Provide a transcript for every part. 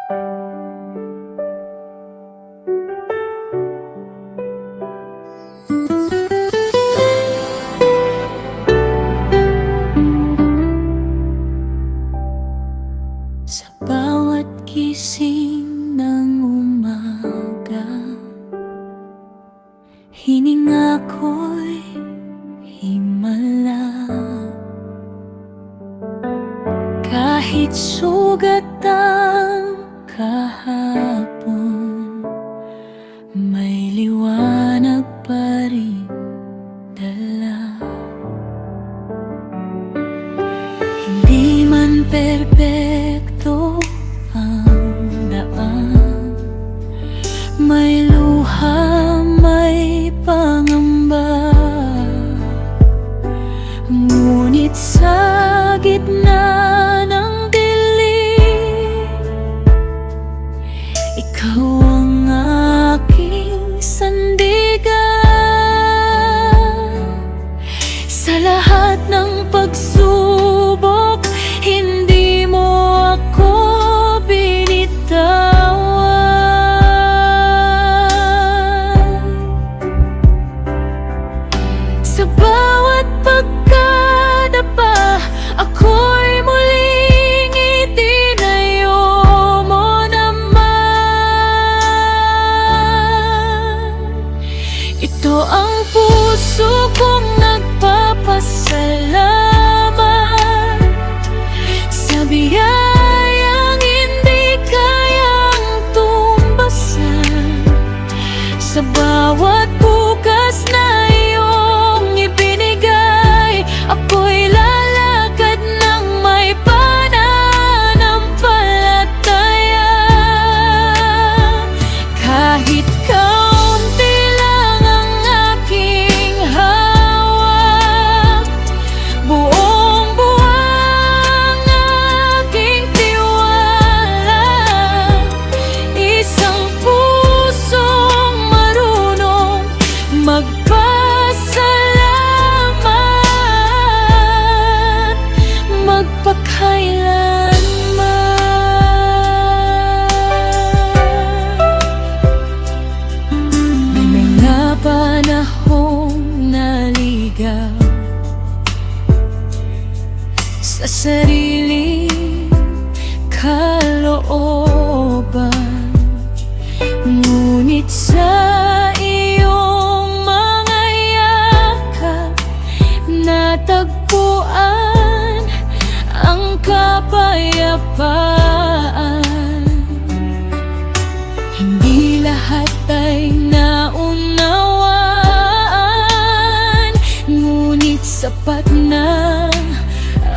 Sa bawat gising ng umaga, hininga ko'y himala. Kahit sugat ang kahapon, may liwanag pa rin dala. Hindi man perpekto ang daan, may luha, may pangamba. Ngunit sa gitna ng dilim, ikaw ang aking sandigan. Sa lahat ng pagsubok, hindi mo ako binitawan. Sa bawat pagkadapa, ako'y muling itinayo mo naman. Ito ang puso kong nagpapasalamat sa biyayang hindi kayang tumbasan. Sa bawat bukas na iyong ibinigay, ako'y lalakad ng may pananampalataya. Kahit kaunti lang ang aking hawak, buong buwang aking tiwala. Isang pusong marunong magpasalamat, magpakailanman. May mga panahong naligaw sa sariling kalooban, ngunit sa iyong mga yakap natagpuan ang kapayapaan. Hindi lahat ay naunawaan, ngunit sapat na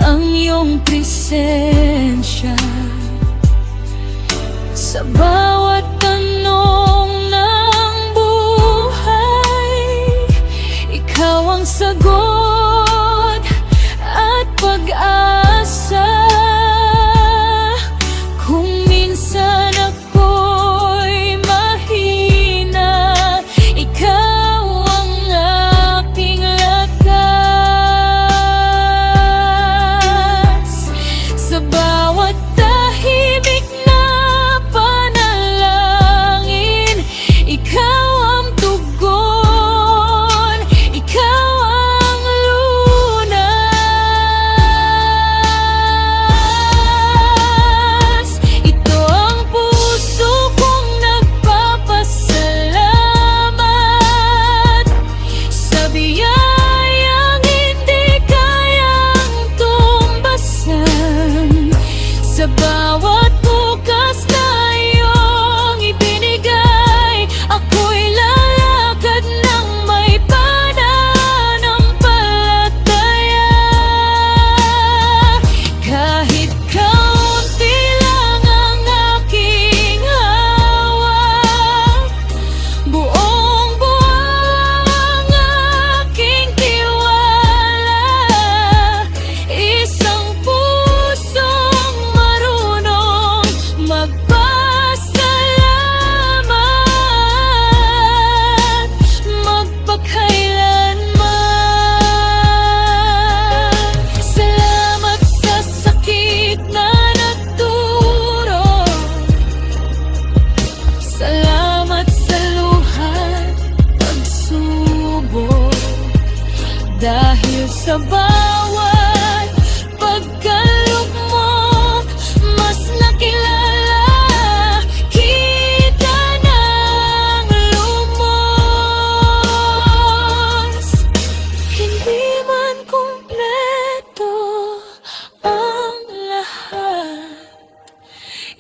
ang iyong presensya. Sa bawat tanong ng buhay, ikaw ang sagot at pag-asa. Kung minsan ako'y mahina, ikaw ang aking lakas. Sa bawat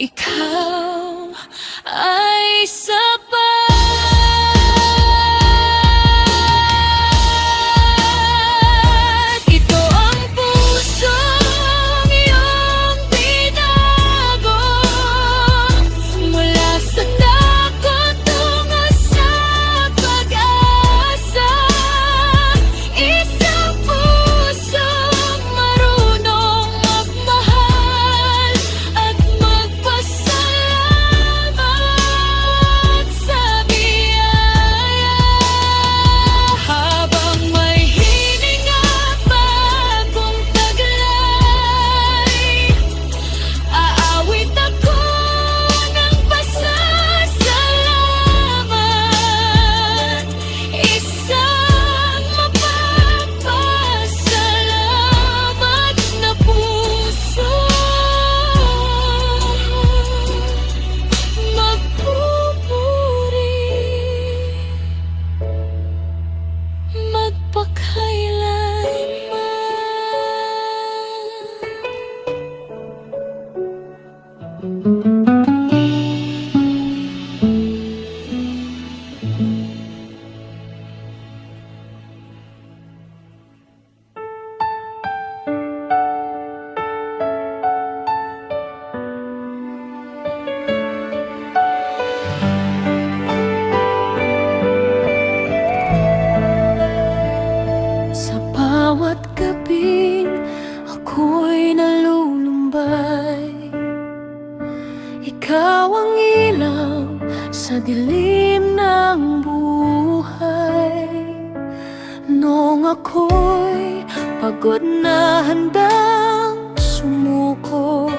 ikaw ay sapat. Ito ang pusong iyong binago, mula sa takot tungo sa pag-asa. Isang pusong marunong magmahal at magpasalamat sa biyaya. Habang may hininga pa akong taglay, aawit ako ng pasasalamat. Isang mapapasalamat na puso, magpupuri magpakailanman. Sa bawat gabing ako'y nalulumbay, ikaw ang ilaw sa dilim ng buhay. Noong ako'y pagod na handang sumuko,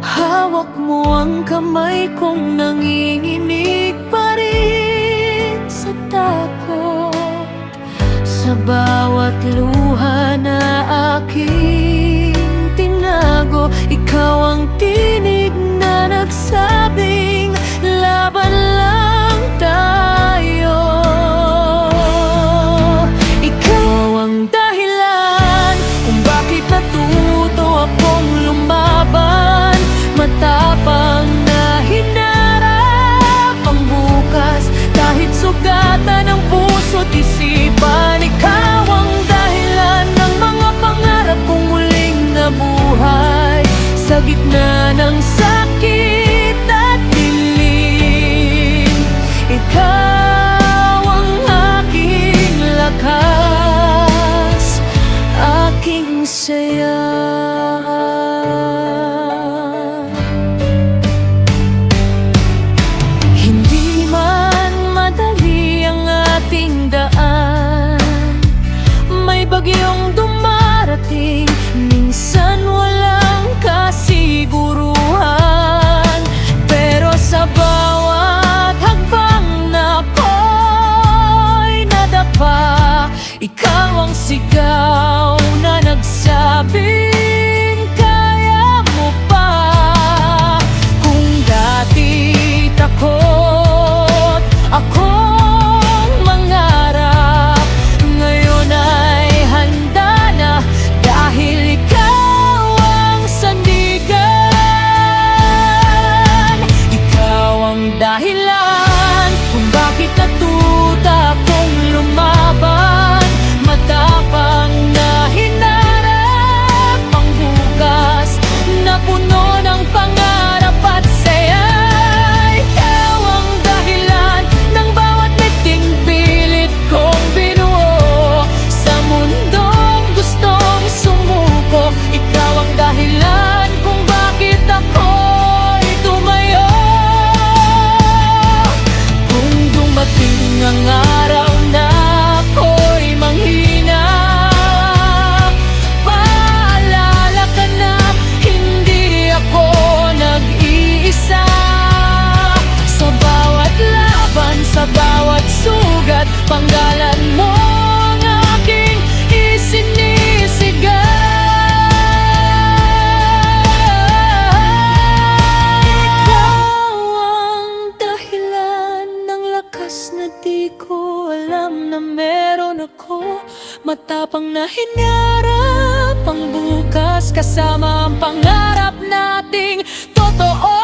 hawak mo ang kamay kong nanginginig pa rin sa takot. Sa bawat luha na aking tinago, ikaw ang tinig na nagsabing laban lang tayo. Ikaw ang dahilan kung bakit natuto akong lumaban, matapang na hinarap ang bukas kahit sugatan ng puso't isipan. Ikaw ang dahilan ng mga pangarap kong muling nabuhay sa gitna ng sakit at dilim. Ikaw ang aking lakas, aking saya. Hindi man madali ang ating daan, may bagyong dumarating, minsan walang kasiguruhan. Pero sa bawat hagbang na ako'y nadapa, ikaw ang sigaw na nagsabing kaya mo pa. Kung dati takot akong mangarap, ngayon ay handa na dahil ikaw ang sandigan. Ikaw ang dahilan kung bakit natuta akong lumaban, matapang na hinarap ang bukas na puno ng pangarap at saya. Ikaw ang dahilan ng bawat miting pilit kong binuo sa mundong gustong sumuko. Ikaw ang dahilan kung bakit ako'y tumayo. Kung dumating ang araw na ako'y manghina, paalala ka na hindi ako nag-iisa. Sa bawat laban, sa bawat sugat, panggalan mo ang aking isinisigaw. Ikaw ang dahilan ng lakas na di ko alam na meron ako, matapang na hinarap ang bukas kasama ang pangarap nating totoo.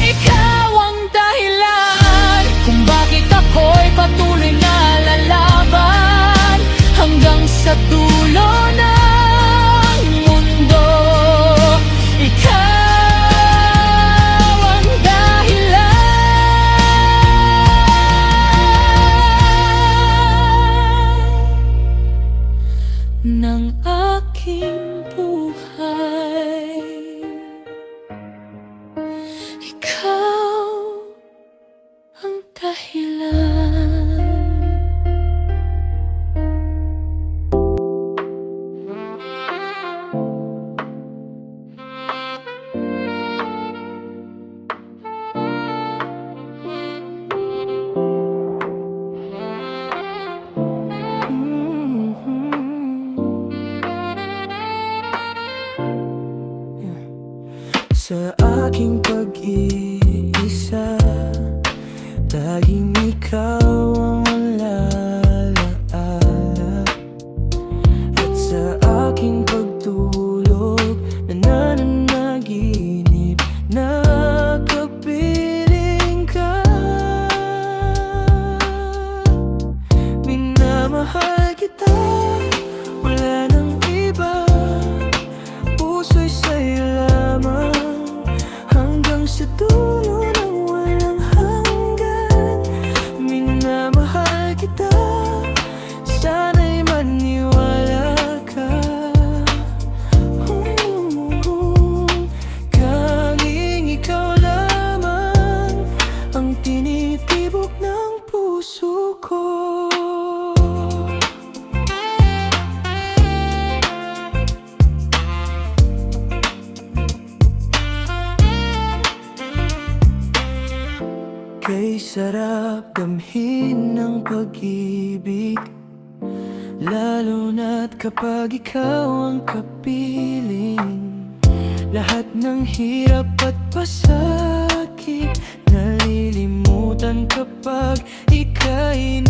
Ikaw ang dahilan kung bakit ako'y patuloy na lalaban hanggang sa dulo ng mundo. Ikaw ang dahilan ng aking buhay. Ikaw ang dahilan. Sa aking pag-iisa, laging ikaw ang alaala. At sa aking pagtulog, nananaginip na kapiling ka. Minamahal kita, wala nang iba, puso'y sa'yo lamang hanggang sa dulo ng walang hanggan. Minamahal kita, sana'y maniwala ka. Tanging ikaw lamang ang tinitibok ng puso ko. Kay sarap damhin ng pag-ibig, lalo na't kapag ikaw ang kapiling. Lahat ng hirap at pasakit nalilimutan kapag ika'y